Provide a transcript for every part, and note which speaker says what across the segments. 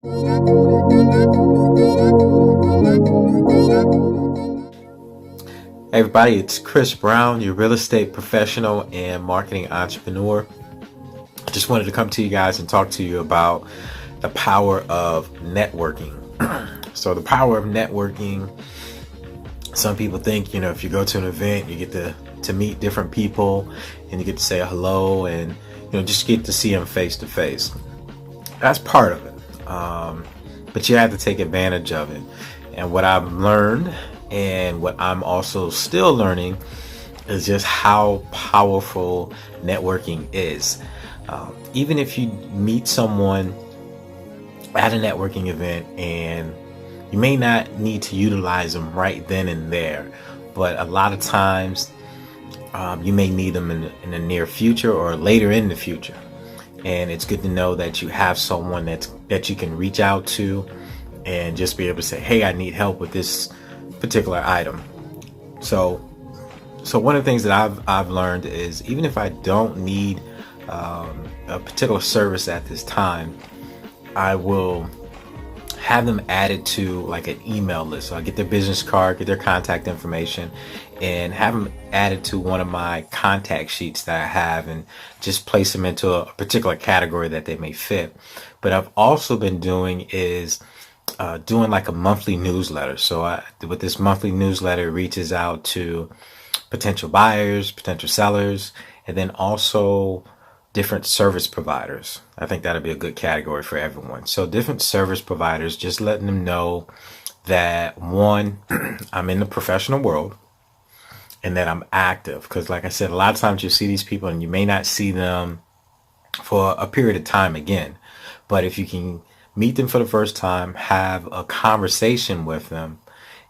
Speaker 1: Hey everybody, it's Chris Brown, your real estate professional and marketing entrepreneur. I just wanted to come to you guys and talk to you about the power of networking. So the power of networking, some people think, if you go to an event, you get to meet different people and you get to say hello and, just get to see them face to face. That's part of it. But you have to take advantage of it. And what I've learned and what I'm also still learning is just how powerful networking is. Even if you meet someone at a networking event and you may not need to utilize them right then and there, but a lot of times you may need them in the near future or later in the future. And it's good to know that you have someone that you can reach out to and just be able to say, hey, I need help with this particular item. So one of the things that I've learned is even if I don't need a particular service at this time, I will have them added to like an email list. So I get their business card, get their contact information, and have them added to one of my contact sheets that I have and just place them into a particular category that they may fit. But I've also been doing is doing like a monthly newsletter. So with this monthly newsletter, it reaches out to potential buyers, potential sellers, and then also different service providers. I think that'll be a good category for everyone. So different service providers, just letting them know that one, I'm in the professional world and that I'm active. Because like I said, a lot of times you see these people and you may not see them for a period of time again. But if you can meet them for the first time, have a conversation with them,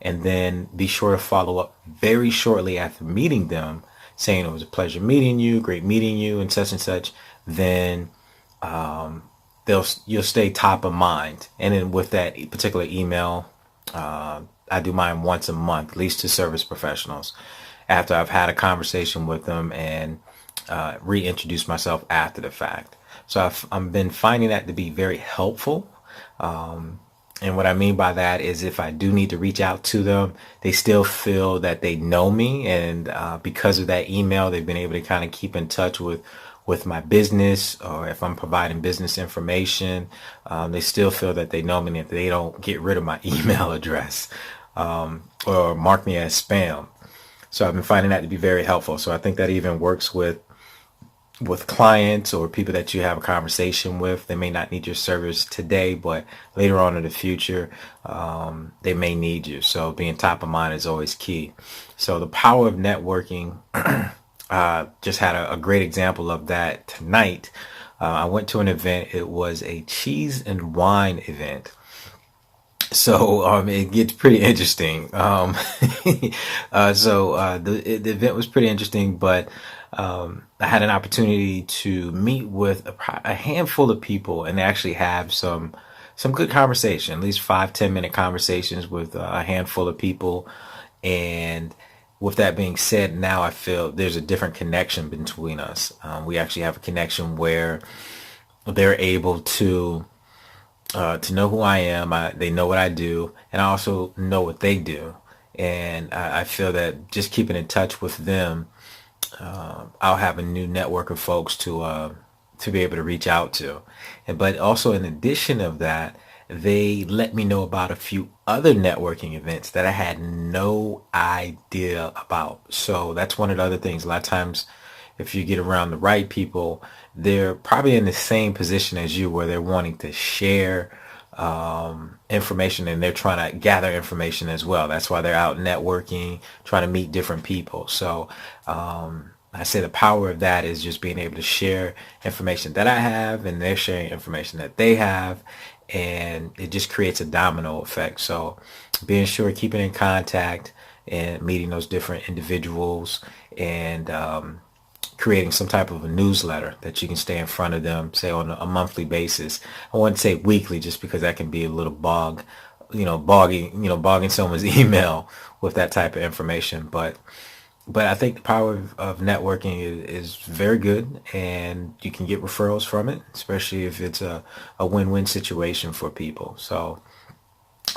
Speaker 1: and then be sure to follow up very shortly after meeting them, saying it was a pleasure meeting you, great meeting you, and such, then you'll stay top of mind. And then with that particular email, I do mine once a month, at least to service professionals, after I've had a conversation with them and reintroduce myself after the fact. So I've been finding that to be very helpful. And what I mean by that is if I do need to reach out to them, they still feel that they know me. And because of that email, they've been able to kind of keep in touch with my business, or if I'm providing business information, they still feel that they know me and that they don't get rid of my email address or mark me as spam. So I've been finding that to be very helpful. So I think that even works with clients or people that you have a conversation with. They may not need your service today, but later on in the future, they may need you. So being top of mind is always key. So the power of networking, just had a great example of that tonight. I went to an event. It was a cheese and wine event. So it gets pretty interesting. The event was pretty interesting, but I had an opportunity to meet with a handful of people and actually have some good conversation, at least 5-10 minute conversations with a handful of people. And with that being said, now I feel there's a different connection between us. We actually have a connection where they're able to know who I am. They know what I do, and I also know what they do. And I feel that just keeping in touch with them, I'll have a new network of folks to be able to reach out to. But also in addition of that, they let me know about a few other networking events that I had no idea about. So that's one of the other things. A lot of times, if you get around the right people, they're probably in the same position as you where they're wanting to share information, and they're trying to gather information as well. That's why they're out networking, trying to meet different people. So I say the power of that is just being able to share information that I have, and they're sharing information that they have, and it just creates a domino effect. So being sure, keeping in contact and meeting those different individuals, and creating some type of a newsletter that you can stay in front of them, say on a monthly basis. I wouldn't say weekly, just because that can be a little bogging someone's email with that type of information. But But I think the power of networking is very good, and you can get referrals from it, especially if it's a win-win situation for people. So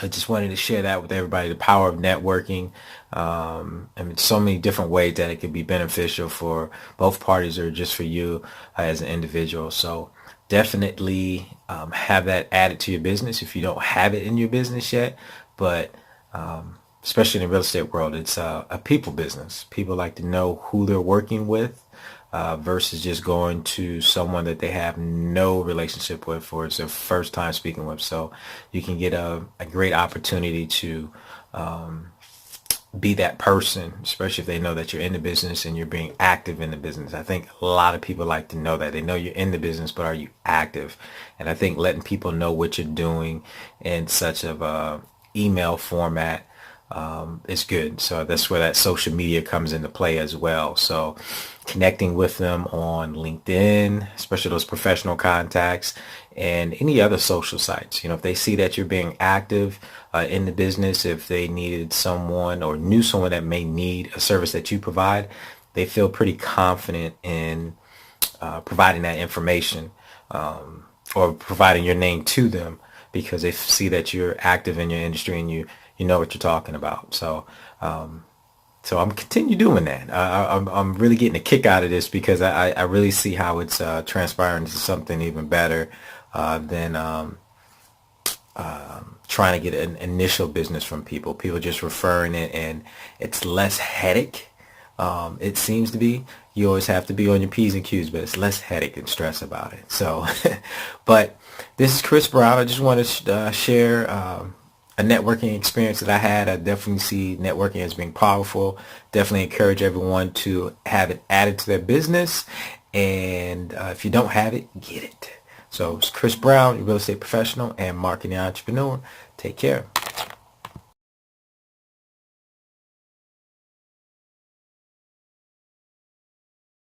Speaker 1: I just wanted to share that with everybody, the power of networking. I mean, so many different ways that it could be beneficial for both parties or just for you as an individual. So definitely have that added to your business if you don't have it in your business yet. But especially in the real estate world, it's a people business. People like to know who they're working with versus just going to someone that they have no relationship with or it's their first time speaking with. So you can get a great opportunity to be that person, especially if they know that you're in the business and you're being active in the business. I think a lot of people like to know that. They know you're in the business, but are you active? And I think letting people know what you're doing in such of a email format is good. So that's where that social media comes into play as well. So connecting with them on LinkedIn, especially those professional contacts, and any other social sites. You know, if they see that you're being active in the business, if they needed someone or knew someone that may need a service that you provide, they feel pretty confident in providing that information or providing your name to them because they see that you're active in your industry and you know what you're talking about. So I'm continue doing that. I'm really getting a kick out of this because I really see how it's transpiring into something even better than trying to get an initial business from people. People just referring it, and it's less headache. It seems to be. You always have to be on your P's and Q's, but it's less headache and stress about it. So, but this is Chris Brown. I just want to share a networking experience that I had. I definitely see networking as being powerful. Definitely encourage everyone to have it added to their business. And if you don't have it, get it. So it's Chris Brown, your real estate professional and marketing entrepreneur. Take care.